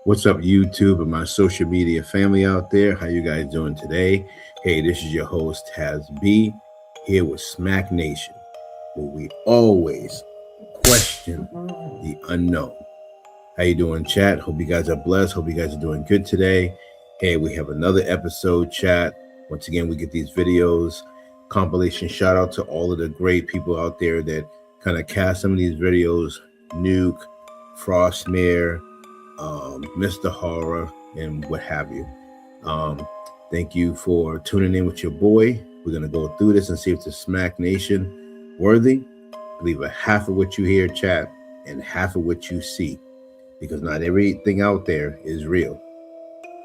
What's up, YouTube and my social media family out there? How you guys doing today? Hey, this is your host, Has B, here with Smack Nation, where we always question the unknown. How you doing, chat? Hope you guys are blessed. Hope you guys are doing good today. Hey, we have another episode, chat. Once again, we get these videos, compilation. Shout out to all of the great people out there that kind of cast some of these videos. Nuke, Frostmare, Mr. Horror, and what have you. Thank you for tuning in with your boy. We're going to go through this and see if it's Smack Nation worthy. Believe a half of what you hear, chat, and half of what you see, because not everything out there is real.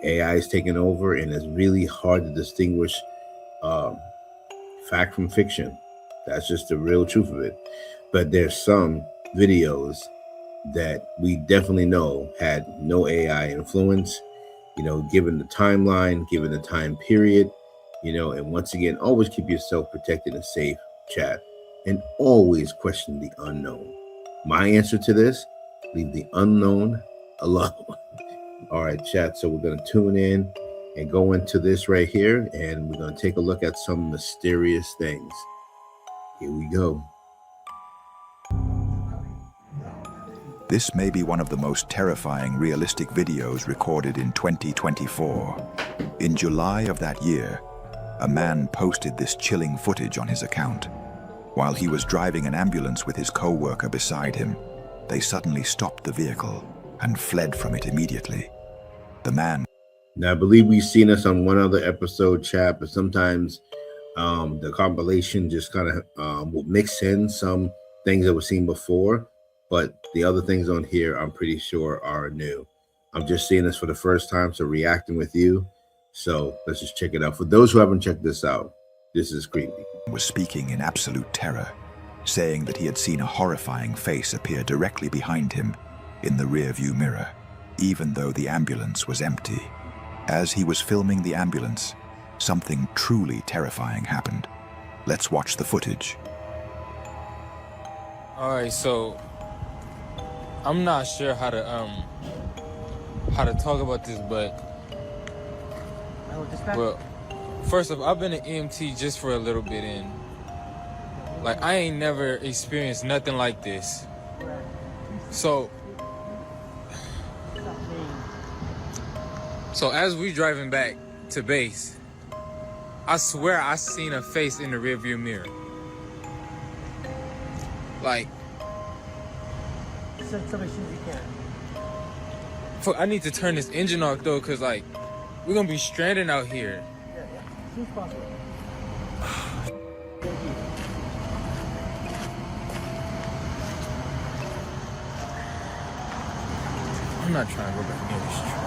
AI is taking over, and it's really hard to distinguish fact from fiction. That's just the real truth of it. But there's some videos that we definitely know had no AI influence, given the timeline, given the time period, and once again, always keep yourself protected and safe, chat, and always question the unknown. My answer to this, leave the unknown alone. All right, chat, so we're going to tune in and go into this right here, and we're going to take a look at some mysterious things. Here we go. This may be one of the most terrifying realistic videos recorded in 2024. In July of that year, a man posted this chilling footage on his account. While he was driving an ambulance with his co-worker beside him, they suddenly stopped the vehicle and fled from it immediately. The man... Now, I believe we've seen this on one other episode, chat, but sometimes the compilation just kind of will mix in some things that were seen before. But the other things on here, I'm pretty sure are new. I'm just seeing this for the first time, so reacting with you. So let's just check it out. For those who haven't checked this out, this is creepy. Was speaking in absolute terror, saying that he had seen a horrifying face appear directly behind him in the rearview mirror, even though the ambulance was empty. As he was filming the ambulance, something truly terrifying happened. Let's watch the footage. All right, so I'm not sure how to talk about this, but first off, I've been an EMT just for a little bit, and I ain't never experienced nothing like this. So as we driving back to base, I swear I seen a face in the rearview mirror. Fuck, I need to turn this engine off though, cause we're gonna be stranded out here. As soon as possible. Thank you. I'm not trying to go back near this truck.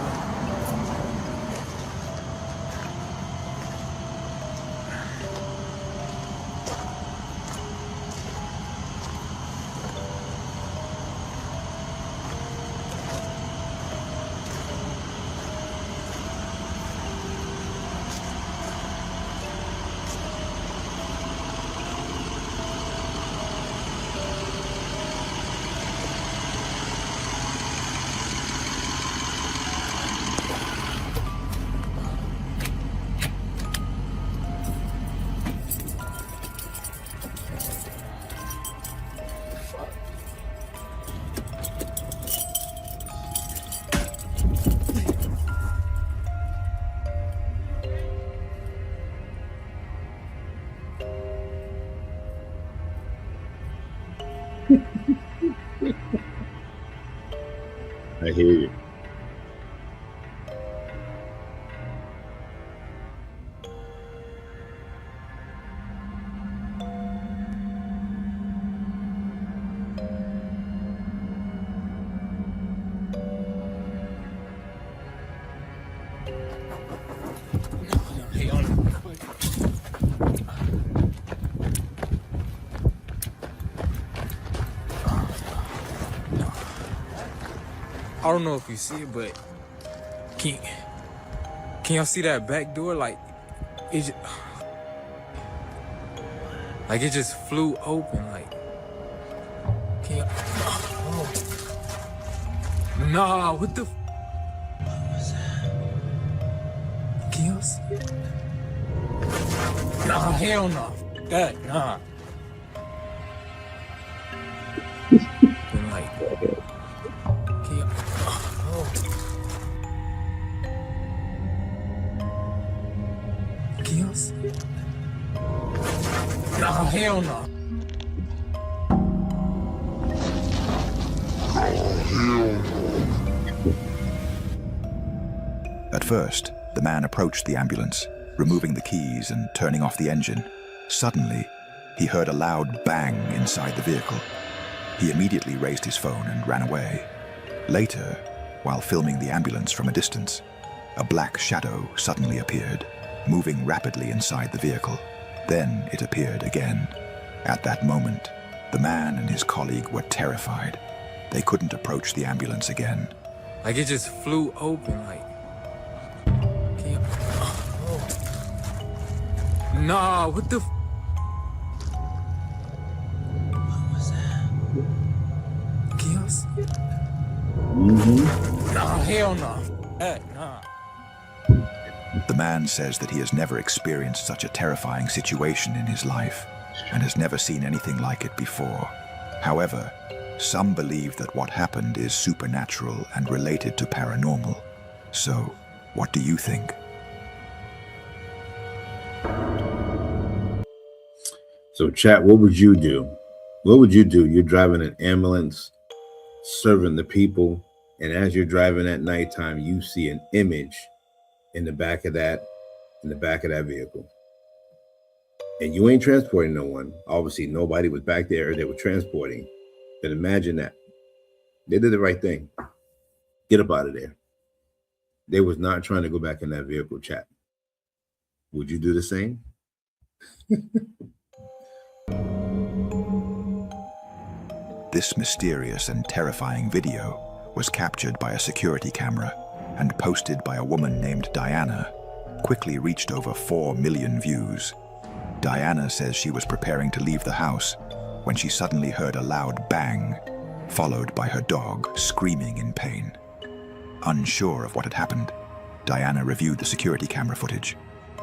I hear you. Hey, on it quick. I don't know if you see it, but can y'all see that back door? It just flew open. Can y'all, nah, what the? Nah, hell no. That, nah. Been like, Chaos? Nah, hell no. At first, the man approached the ambulance, removing the keys and turning off the engine. Suddenly, he heard a loud bang inside the vehicle. He immediately raised his phone and ran away. Later, while filming the ambulance from a distance, a black shadow suddenly appeared, moving rapidly inside the vehicle. Then it appeared again. At that moment, the man and his colleague were terrified. They couldn't approach the ambulance again. Like it just flew open, like. Nah, what the? What was that? Chaos? Nah, hell no. Nah. The man says that he has never experienced such a terrifying situation in his life and has never seen anything like it before. However, some believe that what happened is supernatural and related to paranormal. So, what do you think? So chat, what would you do? What would you do? You're driving an ambulance, serving the people, and as you're driving at nighttime, you see an image in the back of that vehicle. And you ain't transporting no one. Obviously, nobody was back there they were transporting. But imagine that. They did the right thing. Get up out of there. They was not trying to go back in that vehicle, chat. Would you do the same? This mysterious and terrifying video was captured by a security camera and posted by a woman named Diana, quickly reached over 4 million views. Diana says she was preparing to leave the house when she suddenly heard a loud bang, followed by her dog screaming in pain. Unsure of what had happened, Diana reviewed the security camera footage,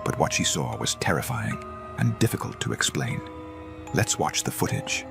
but what she saw was terrifying and difficult to explain. Let's watch the footage.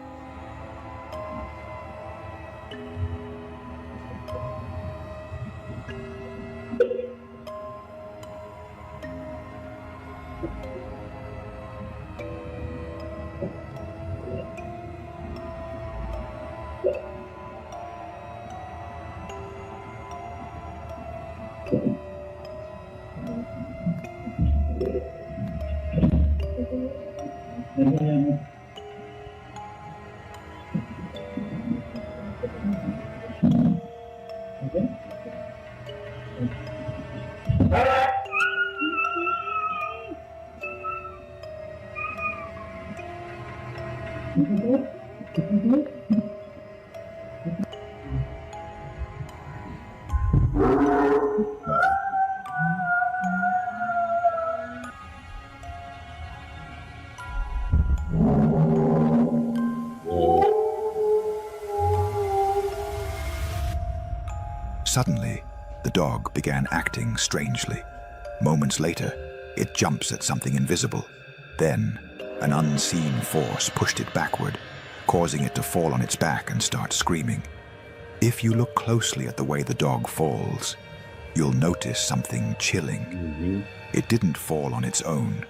Suddenly, the dog began acting strangely. Moments later, it jumps at something invisible. Then, an unseen force pushed it backward, causing it to fall on its back and start screaming. If you look closely at the way the dog falls, you'll notice something chilling. It didn't fall on its own.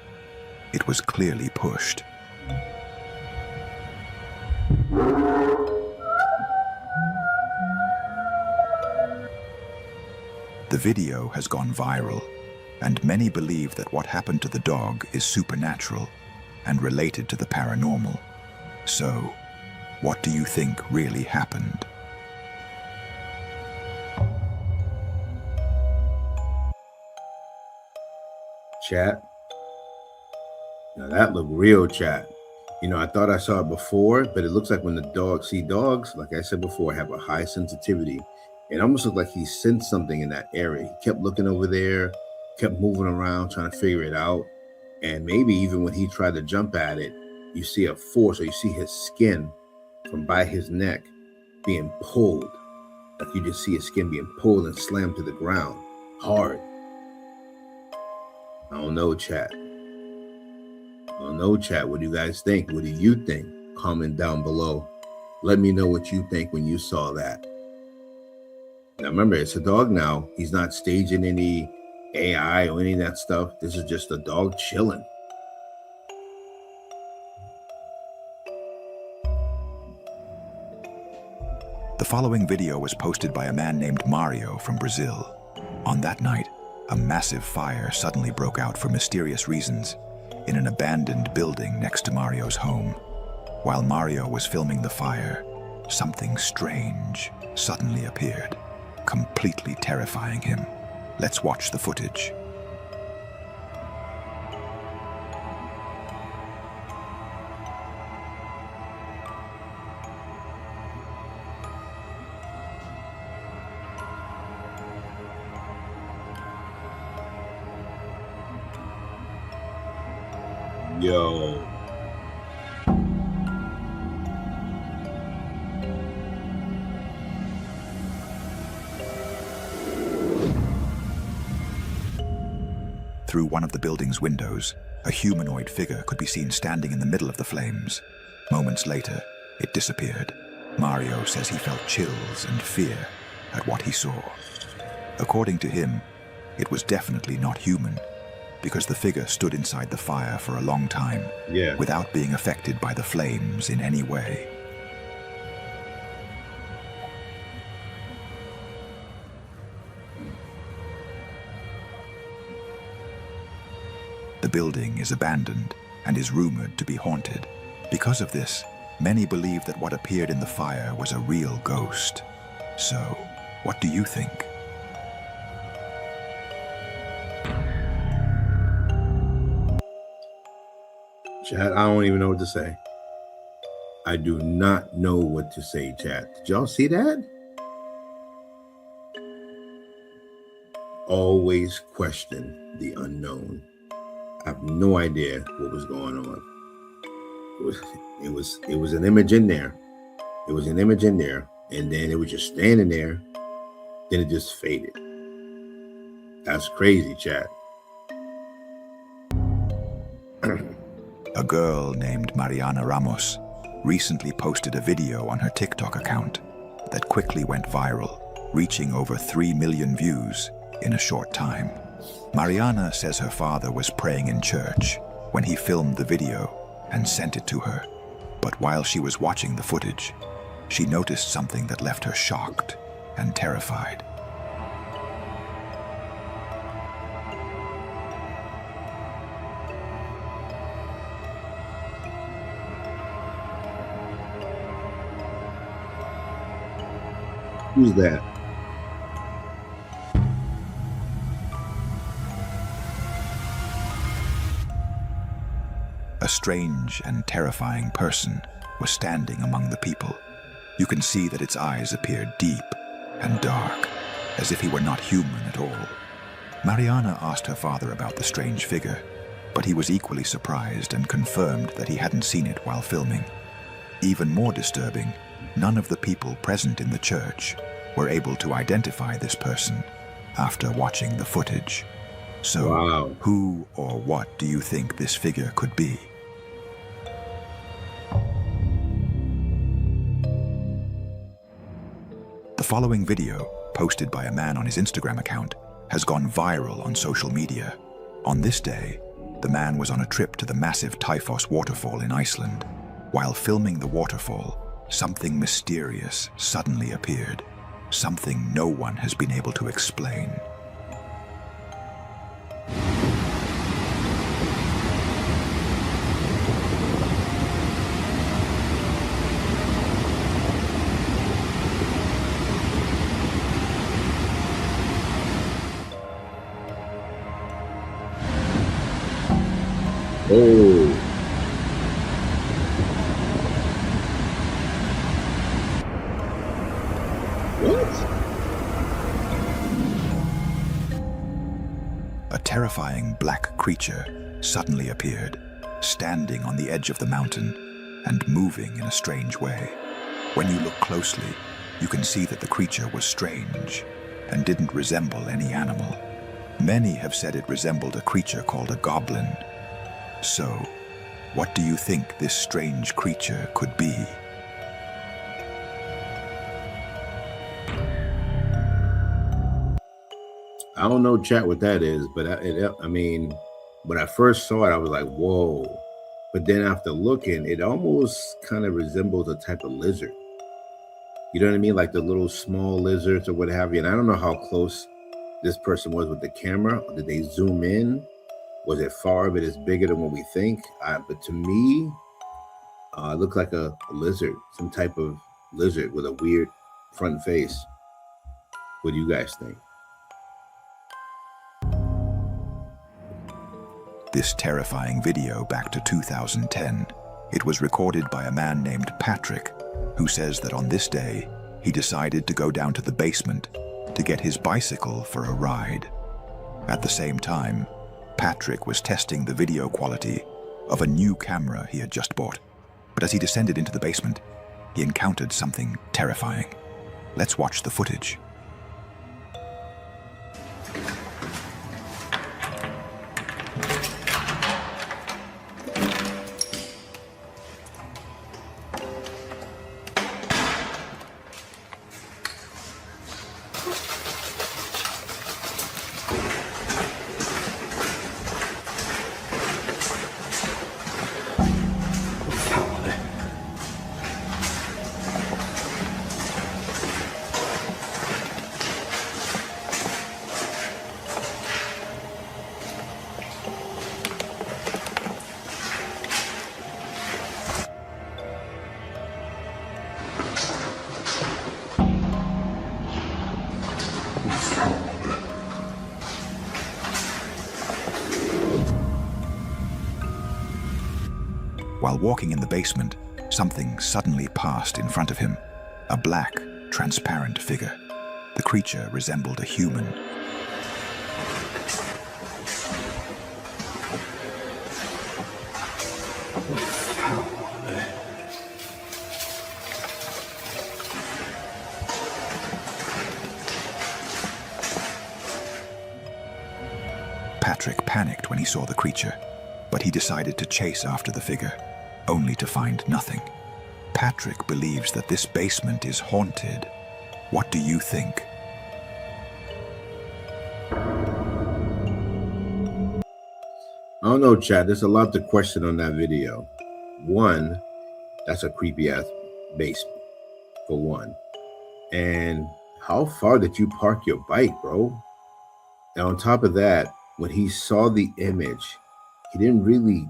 It was clearly pushed. The video has gone viral, and many believe that what happened to the dog is supernatural and related to the paranormal. So, what do you think really happened? Chat. Now that looked real, chat. You know, I thought I saw it before, but it looks like when the dogs, like I said before, have a high sensitivity. It almost looked like he sensed something in that area. He kept looking over there, kept moving around, trying to figure it out. And maybe even when he tried to jump at it, you see a force, or you see his skin from by his neck being pulled. Like you just see his skin being pulled and slammed to the ground hard. I don't know, chat. I don't know, chat. What do you guys think? What do you think? Comment down below. Let me know what you think when you saw that. Now remember, it's a dog now. He's not staging any AI or any of that stuff. This is just a dog chilling. The following video was posted by a man named Mario from Brazil. On that night, a massive fire suddenly broke out for mysterious reasons in an abandoned building next to Mario's home. While Mario was filming the fire, something strange suddenly appeared, completely terrifying him. Let's watch the footage. Yo. Through one of the building's windows, a humanoid figure could be seen standing in the middle of the flames. Moments later, it disappeared. Mario says he felt chills and fear at what he saw. According to him, it was definitely not human, because the figure stood inside the fire for a long time, without being affected by the flames in any way. The building is abandoned and is rumored to be haunted. Because of this, many believe that what appeared in the fire was a real ghost. So, what do you think? Chat, I don't even know what to say. I do not know what to say, chat. Did y'all see that? Always question the unknown. I have no idea what was going on. It was an image in there. It was an image in there, and then it was just standing there. Then it just faded. That's crazy, chat. A girl named Mariana Ramos recently posted a video on her TikTok account that quickly went viral, reaching over 3 million views in a short time. Mariana says her father was praying in church when he filmed the video and sent it to her. But while she was watching the footage, she noticed something that left her shocked and terrified. Who's that? A strange and terrifying person was standing among the people. You can see that its eyes appeared deep and dark, as if he were not human at all. Mariana asked her father about the strange figure, but he was equally surprised and confirmed that he hadn't seen it while filming. Even more disturbing, none of the people present in the church were able to identify this person after watching the footage. So, Who or what do you think this figure could be? The following video, posted by a man on his Instagram account, has gone viral on social media. On this day, the man was on a trip to the massive Typhos waterfall in Iceland. While filming the waterfall, something mysterious suddenly appeared. Something no one has been able to explain. Oh. What? A terrifying black creature suddenly appeared, standing on the edge of the mountain and moving in a strange way. When you look closely, you can see that the creature was strange and didn't resemble any animal. Many have said it resembled a creature called a goblin. So, what do you think this strange creature could be? I don't know, chat, what that is, but I mean, when I first saw it, I was like, whoa. But then after looking, it almost kind of resembles a type of lizard. You know what I mean? Like the little small lizards or what have you. And I don't know how close this person was with the camera. Did they zoom in? Was it far, but it's bigger than what we think? But to me, it looked like a lizard, some type of lizard with a weird front face. What do you guys think? This terrifying video back to 2010. It was recorded by a man named Patrick, who says that on this day, he decided to go down to the basement to get his bicycle for a ride. At the same time, Patrick was testing the video quality of a new camera he had just bought. But as he descended into the basement, he encountered something terrifying. Let's watch the footage. While walking in the basement, something suddenly passed in front of him. A black, transparent figure. The creature resembled a human. Patrick panicked when he saw the creature, but he decided to chase after the figure, only to find nothing. Patrick believes that this basement is haunted. What do you think? I don't know, Chad. There's a lot to question on that video. One, that's a creepy ass basement, for one. And how far did you park your bike, bro? And on top of that, when he saw the image, he didn't really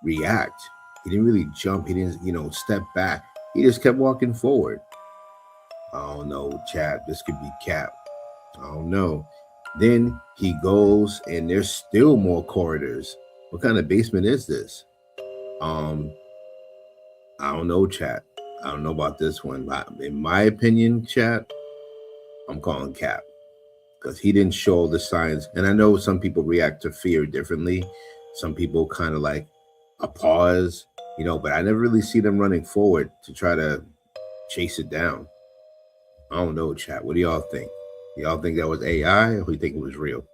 react. He didn't really jump. He didn't, step back. He just kept walking forward. I don't know, Chad. This could be cap. I don't know. Then he goes and there's still more corridors. What kind of basement is this? I don't know, chat. I don't know about this one. In my opinion, chat, I'm calling cap. Because he didn't show the signs. And I know some people react to fear differently. Some people kind of like a pause, but I never really see them running forward to try to chase it down. I don't know, chat. What do y'all think? Y'all think that was AI or do you think it was real?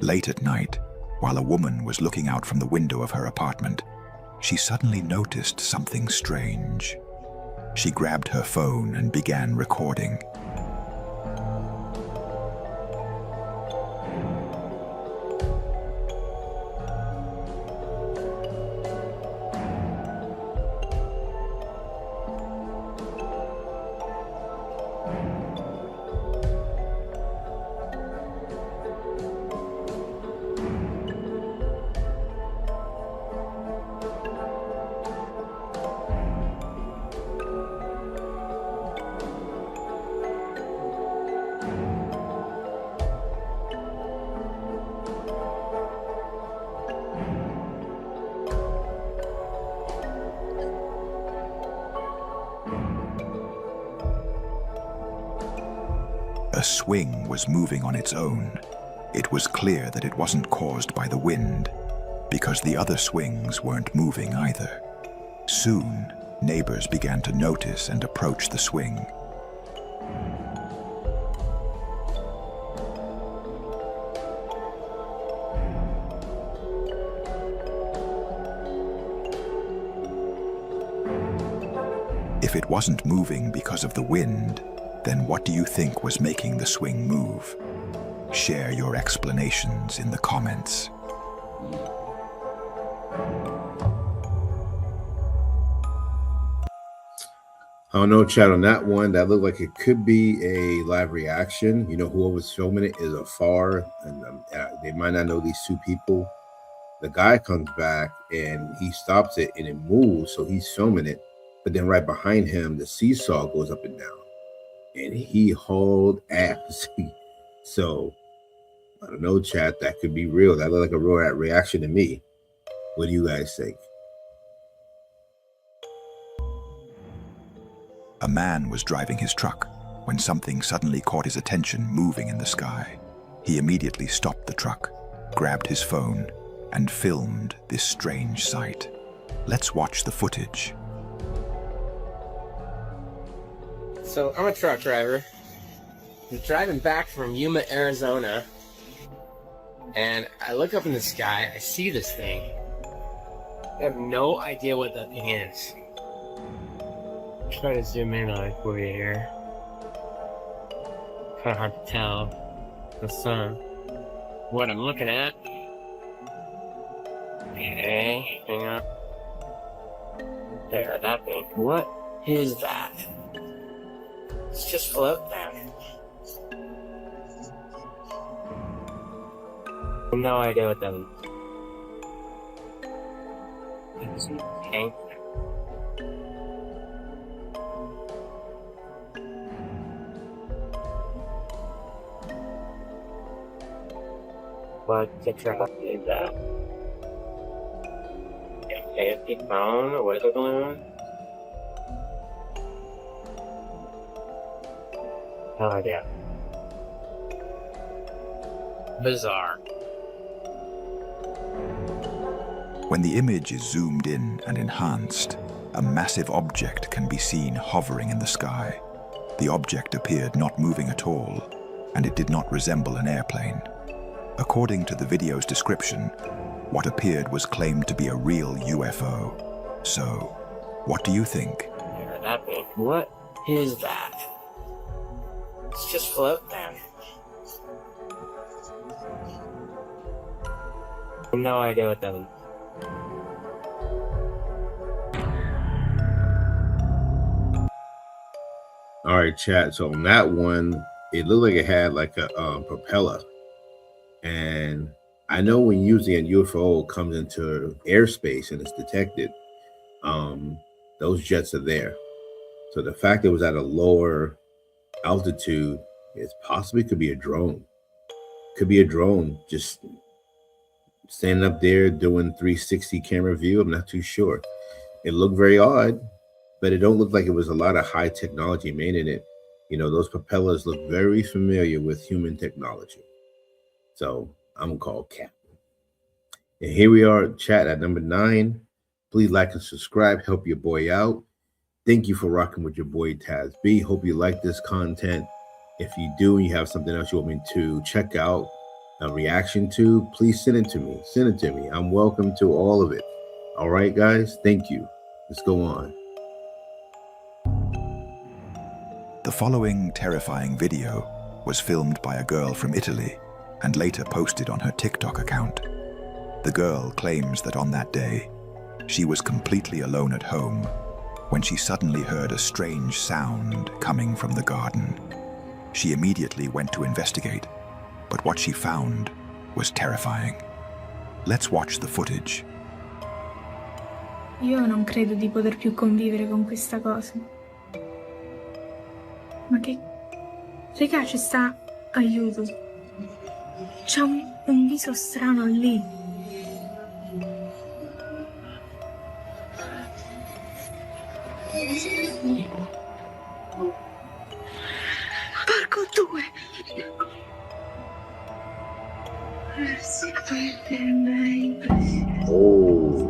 Late at night, while a woman was looking out from the window of her apartment, she suddenly noticed something strange. She grabbed her phone and began recording. A swing was moving on its own. It was clear that it wasn't caused by the wind, because the other swings weren't moving either. Soon, neighbors began to notice and approach the swing. If it wasn't moving because of the wind, then what do you think was making the swing move? Share your explanations in the comments. I don't know, chat on that one. That looked like it could be a live reaction. You know, whoever's filming it is afar, and they might not know these two people. The guy comes back and he stops it and it moves, so he's filming it. But then right behind him, the seesaw goes up and down, and he hauled ass. So I don't know, chat. That could be real. That looked like a real reaction to me. What do you guys think? A man was driving his truck when something suddenly caught his attention moving in the sky. He immediately stopped the truck, grabbed his phone, and filmed this strange sight. Let's watch the footage. So I'm a truck driver. I'm driving back from Yuma, Arizona, and I look up in the sky. I see this thing. I have no idea what that thing is. Try to zoom in on it for you here. Kind of hard to tell the sun. What I'm looking at. Okay, hang on. There, that thing. What is that? It's just floating there. No idea what that is. Tank. What the truck is that? AFP phone, a weather balloon? No idea. Bizarre. When the image is zoomed in and enhanced, a massive object can be seen hovering in the sky. The object appeared not moving at all, and it did not resemble an airplane. According to the video's description, what appeared was claimed to be a real UFO. So, what do you think? Yeah, that thing. What is that? It's just floating there. No idea what that is. All right, chat. So on that one, it looked like it had like a propeller. And I know when using a UFO comes into airspace and it's detected, those jets are there. So the fact it was at a lower altitude is possibly could be a drone. Could be a drone just standing up there doing 360 camera view. I'm not too sure. It looked very odd, but it don't look like it was a lot of high technology made in it. You know, those propellers look very familiar with human technology. So I'm gonna call Cap. And here we are, chat at number 9. Please like and subscribe, help your boy out. Thank you for rocking with your boy Taz B. Hope you like this content. If you do and you have something else you want me to check out, a reaction to, please send it to me. Send it to me. I'm welcome to all of it. All right, guys. Thank you. Let's go on. The following terrifying video was filmed by a girl from Italy and later posted on her TikTok account. The girl claims that on that day, she was completely alone at home when she suddenly heard a strange sound coming from the garden. She immediately went to investigate, but what she found was terrifying. Let's watch the footage. Io non credo di poter più convivere con questa cosa. Ma che... Raga, ci sta... Aiuto. C'è un viso strano lì. Porco due! Oh.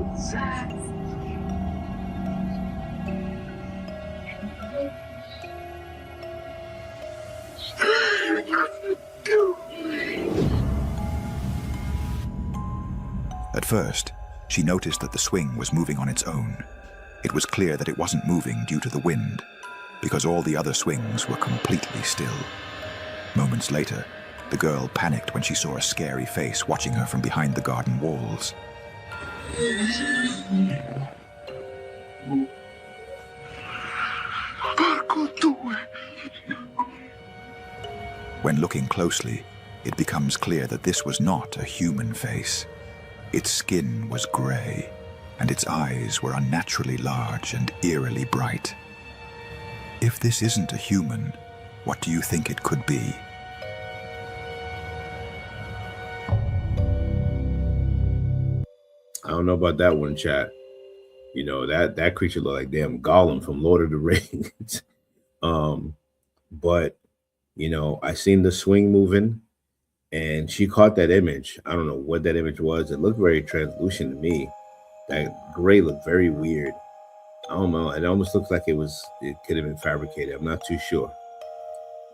At first, she noticed that the swing was moving on its own. It was clear that it wasn't moving due to the wind, because all the other swings were completely still. Moments later, the girl panicked when she saw a scary face watching her from behind the garden walls. When looking closely, it becomes clear that this was not a human face. Its skin was gray, and its eyes were unnaturally large and eerily bright. If this isn't a human, what do you think it could be? I don't know about that one, chat. You know, that creature looked like damn Gollum from Lord of the Rings. But you know, I seen the swing moving, and she caught that image. I don't know what that image was. It looked very translucent to me. That gray looked very weird. I don't know. It almost looks like it could have been fabricated. I'm not too sure.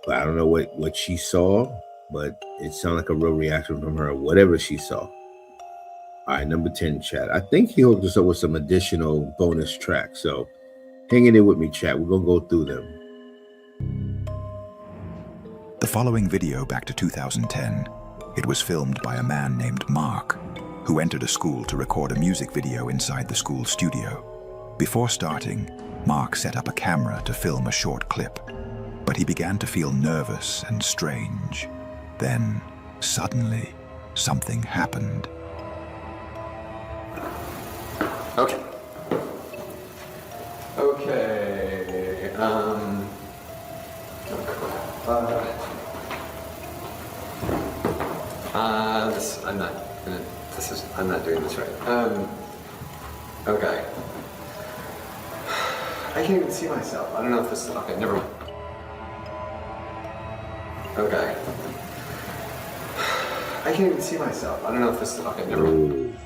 But I don't know what she saw, but it sounded like a real reaction from her, whatever she saw. All right, number 10, chat. I think he hooked us up with some additional bonus tracks. So hang in there with me, chat. We're going to go through them. The following video back to 2010. It was filmed by a man named Mark, who entered a school to record a music video inside the school studio. Before starting, Mark set up a camera to film a short clip, but he began to feel nervous and strange. Then, suddenly, something happened. Okay. I'm not doing this right. Okay. I can't even see myself. I don't know if this is, okay, never mind. Okay. I can't even see myself. I don't know if this is, okay, never mind.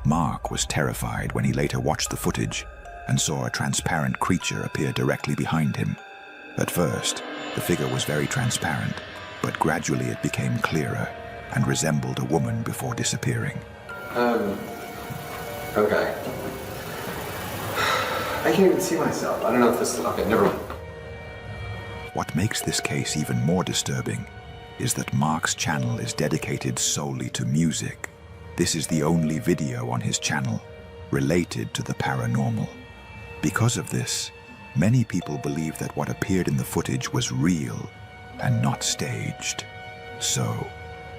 Mark was terrified when he later watched the footage and saw a transparent creature appear directly behind him. At first, the figure was very transparent, but gradually it became clearer and resembled a woman before disappearing. Okay. I can't even see myself. I don't know if this is, okay, never mind. What makes this case even more disturbing is that Mark's channel is dedicated solely to music. This is the only video on his channel related to the paranormal. Because of this, many people believe that what appeared in the footage was real and not staged. So,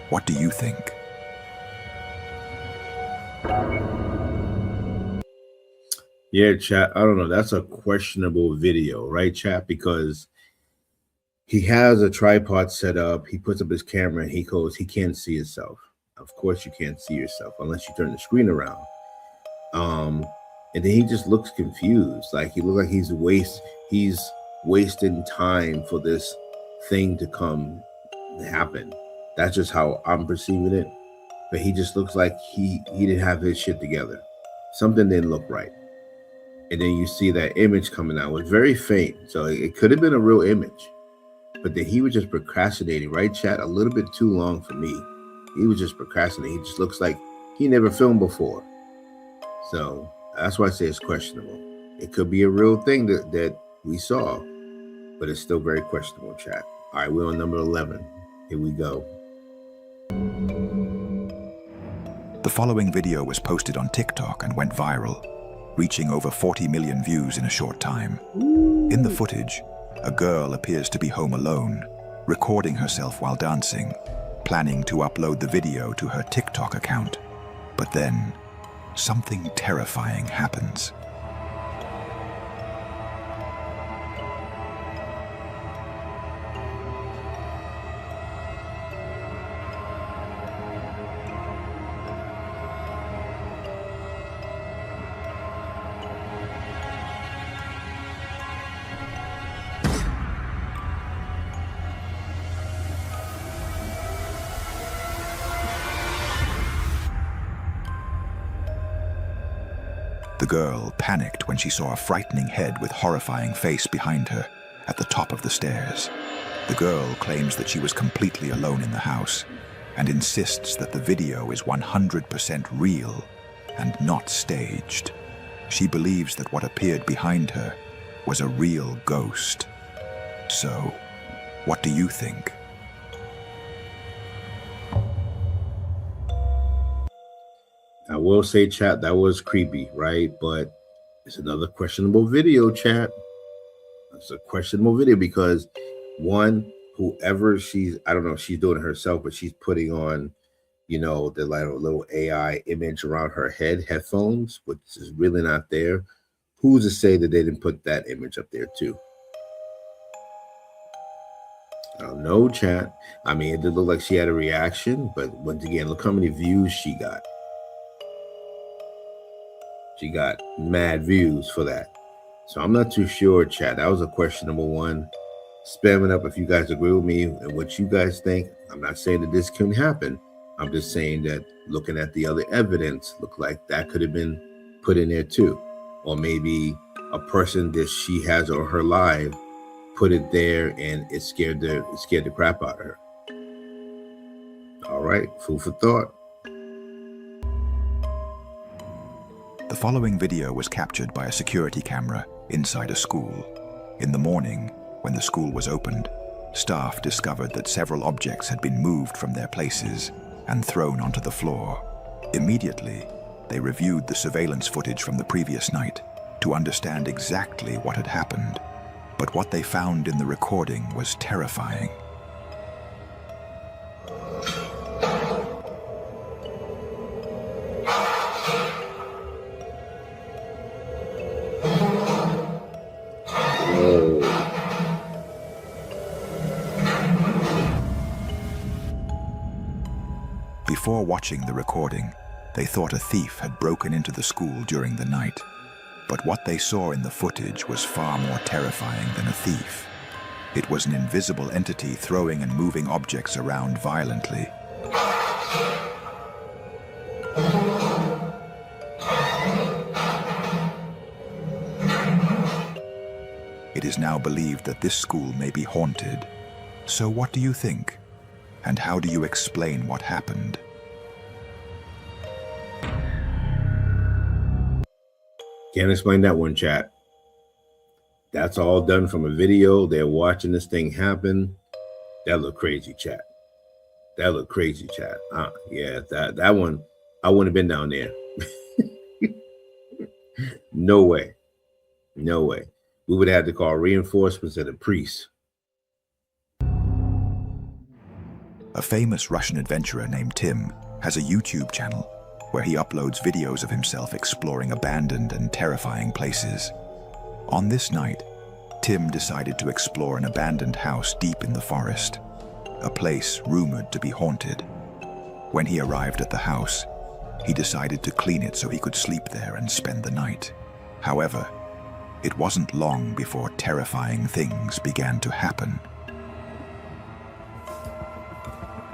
what do you think? Yeah, chat. I don't know. That's a questionable video, right, chat? Because he has a tripod set up. He puts up his camera and he goes, he can't see himself. Of course you can't see yourself unless you turn the screen around. And then he just looks confused. Like he looks like he's wasting time for this thing to come happen. That's just how I'm perceiving it. But he just looks like he didn't have his shit together. Something didn't look right. And then you see that image coming out. It was very faint. So it could have been a real image. But then he was just procrastinating, right, chat? A little bit too long for me. He was just procrastinating. He just looks like he never filmed before. So that's why I say it's questionable. It could be a real thing that we saw, but it's still very questionable, chat. All right, we're on number 11. Here we go. The following video was posted on TikTok and went viral, reaching over 40 million views in a short time. In the footage, a girl appears to be home alone, recording herself while dancing, planning to upload the video to her TikTok account. But then, something terrifying happens. The girl panicked when she saw a frightening head with horrifying face behind her at the top of the stairs. The girl claims that she was completely alone in the house and insists that the video is 100% real and not staged. She believes that what appeared behind her was a real ghost. So, what do you think? I will say, chat, that was creepy, right? But it's another questionable video, chat. It's a questionable video because one, whoever I don't know if she's doing it herself, but she's putting on, the little AI image around her headphones, which is really not there. Who's to say that they didn't put that image up there too? I don't know, chat. I mean, it did look like she had a reaction, but once again, look how many views she got. She got mad views for that. So I'm not too sure, chat. That was a questionable one. Spam it up if you guys agree with me and what you guys think. I'm not saying that this can happen. I'm just saying that looking at the other evidence, looked like that could have been put in there too. Or maybe a person that she has on her live put it there and it scared the crap out of her. All right, food for thought. The following video was captured by a security camera inside a school. In the morning, when the school was opened, staff discovered that several objects had been moved from their places and thrown onto the floor. Immediately, they reviewed the surveillance footage from the previous night to understand exactly what had happened. But what they found in the recording was terrifying. Before watching the recording, they thought a thief had broken into the school during the night. But what they saw in the footage was far more terrifying than a thief. It was an invisible entity throwing and moving objects around violently. It is now believed that this school may be haunted. So what do you think? And how do you explain what happened? Can't explain that one, chat. That's all done from a video. They're watching this thing happen. That looked crazy, chat. That looked crazy, chat. Yeah, that one, I wouldn't have been down there. No way. No way. We would have had to call reinforcements and a priest. A famous Russian adventurer named Tim has a YouTube channel where he uploads videos of himself exploring abandoned and terrifying places. On this night, Tim decided to explore an abandoned house deep in the forest, a place rumored to be haunted. When he arrived at the house, he decided to clean it so he could sleep there and spend the night. However, it wasn't long before terrifying things began to happen.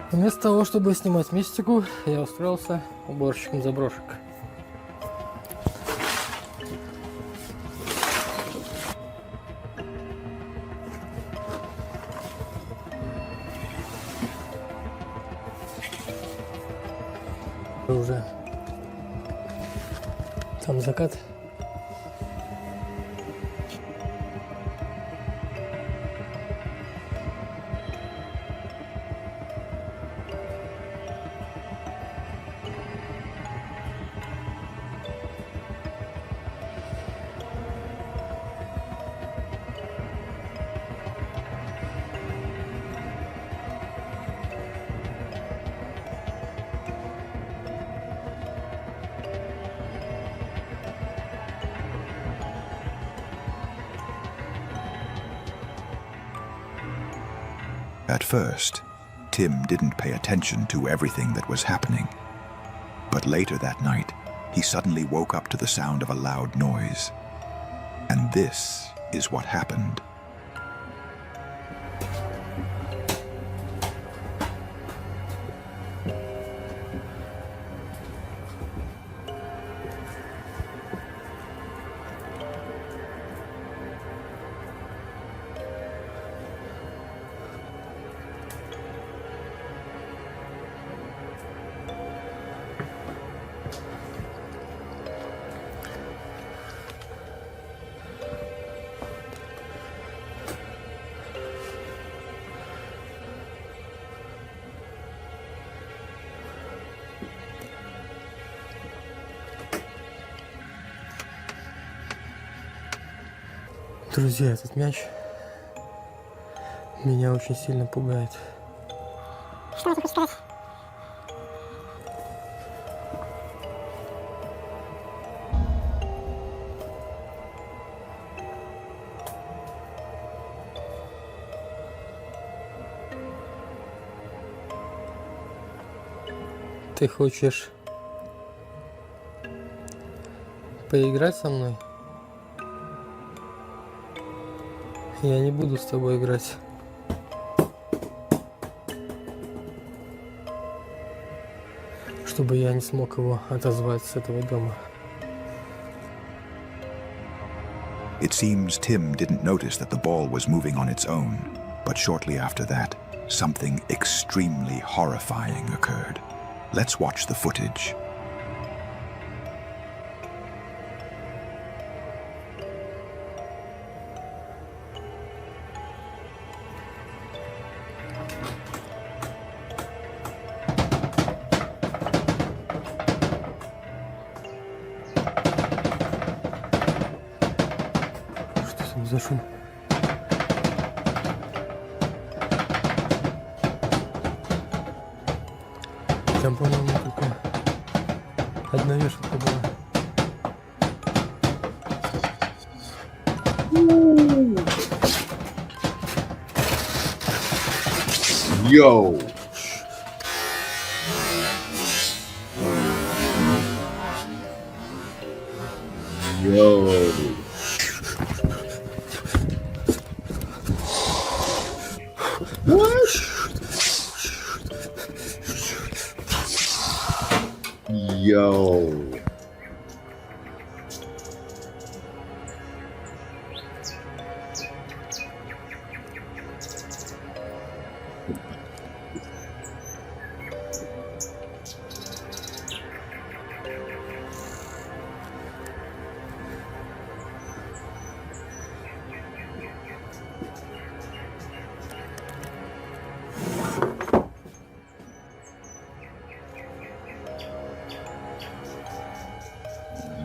Вместо того, чтобы снимать мистику, я устроился уборщиком заброшек. Уже там закат. At first, Tim didn't pay attention to everything that was happening. But later that night, he suddenly woke up to the sound of a loud noise. And this is what happened. Друзья, этот мяч меня очень сильно пугает. Что ты хочешь сказать? Ты хочешь поиграть со мной? Я не буду с тобой играть. Чтобы я не смог его отозвать с этого дома. It seems Tim didn't notice that the ball was moving on its own, but shortly after that, something extremely horrifying occurred. Let's watch the footage. Что там за шум? Там, по-моему, только одна вешалка была. Yo. Yo. What? Yo.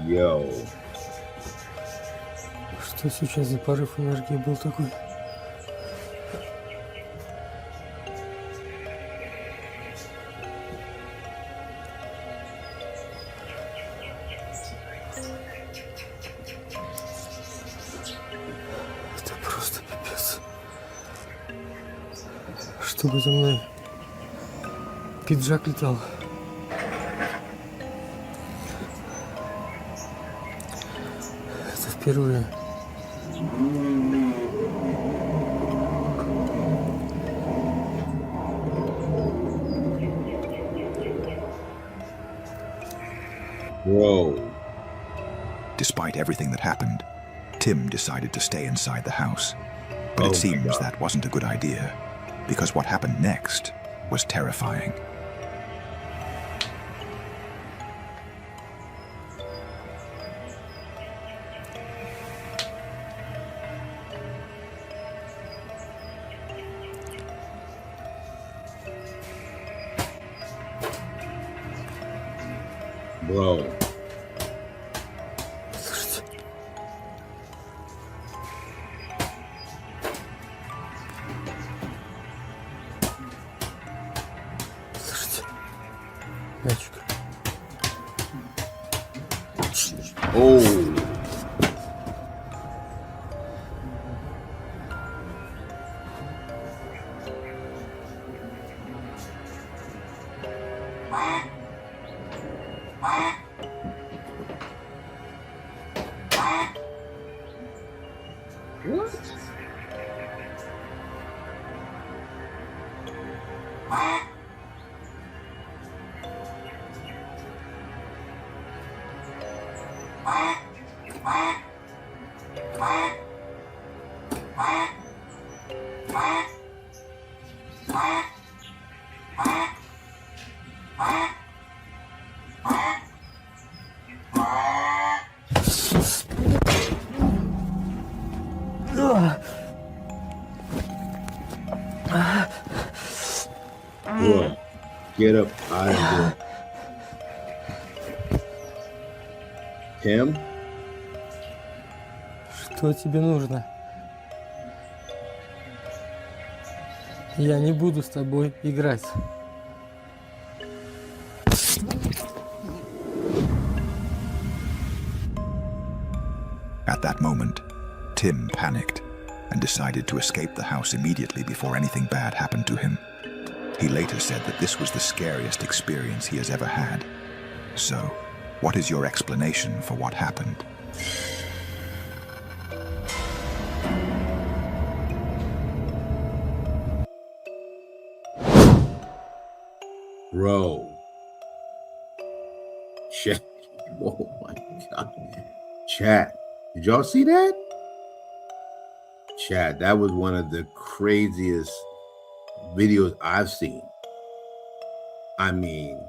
Yo. Что сейчас за порыв энергии был такой? Это просто пипец. Чтобы за мной пиджак летал. Это впервые. Bro. Despite everything that happened, Tim decided to stay inside the house. But Oh it my seems God. that wasn't a good idea, because what happened next was terrifying. Bro. Слушайте. Слушайте. Мячик. Oh. Bro, get up out of there. Tim? Что тебе нужно? Я не буду с тобой играть. At that moment, Tim panicked and decided to escape the house immediately before anything bad happened to him. He later said that this was the scariest experience he has ever had. So, what is your explanation for what happened? Bro. Chat. Oh my God. Chat. Did y'all see that? Chat, that was one of the craziest videos I've seen. I mean,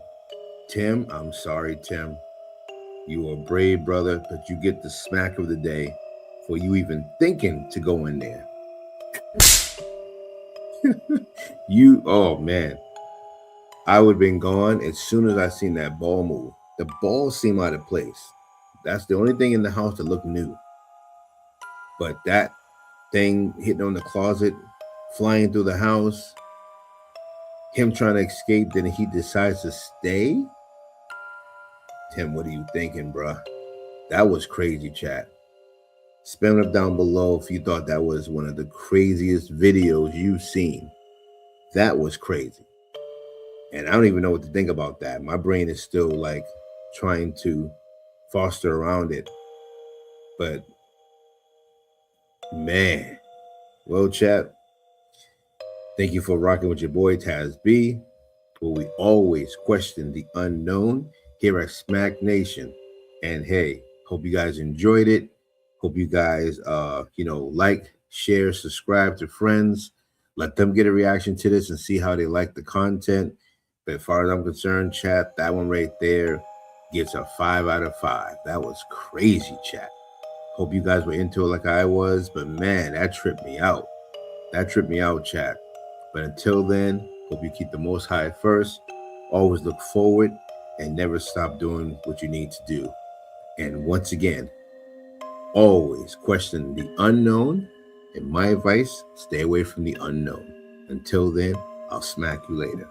Tim, I'm sorry, Tim. You are a brave brother, but you get the smack of the day for you even thinking to go in there. Oh man. I would have been gone as soon as I seen that ball move. The ball seemed out of place. That's the only thing in the house that looked new. But that thing hitting on the closet, flying through the house, him trying to escape, then he decides to stay. Tim, what are you thinking, bruh? That was crazy, chat. Spam it up down below if you thought that was one of the craziest videos you've seen. That was crazy. And I don't even know what to think about that. My brain is still like trying to foster around it. But man, well, chat, thank you for rocking with your boy Taz B, where we always question the unknown here at Smack Nation. And hey, hope you guys enjoyed it. Hope you guys, like, share, subscribe to friends. Let them get a reaction to this and see how they like the content. But as far as I'm concerned, chat, that one right there gets a 5 out of 5. That was crazy, chat. Hope you guys were into it like I was, but man, that tripped me out. That tripped me out, chat. But until then, hope you keep the Most High first. Always look forward and never stop doing what you need to do. And once again, always question the unknown. And my advice, stay away from the unknown. Until then, I'll smack you later.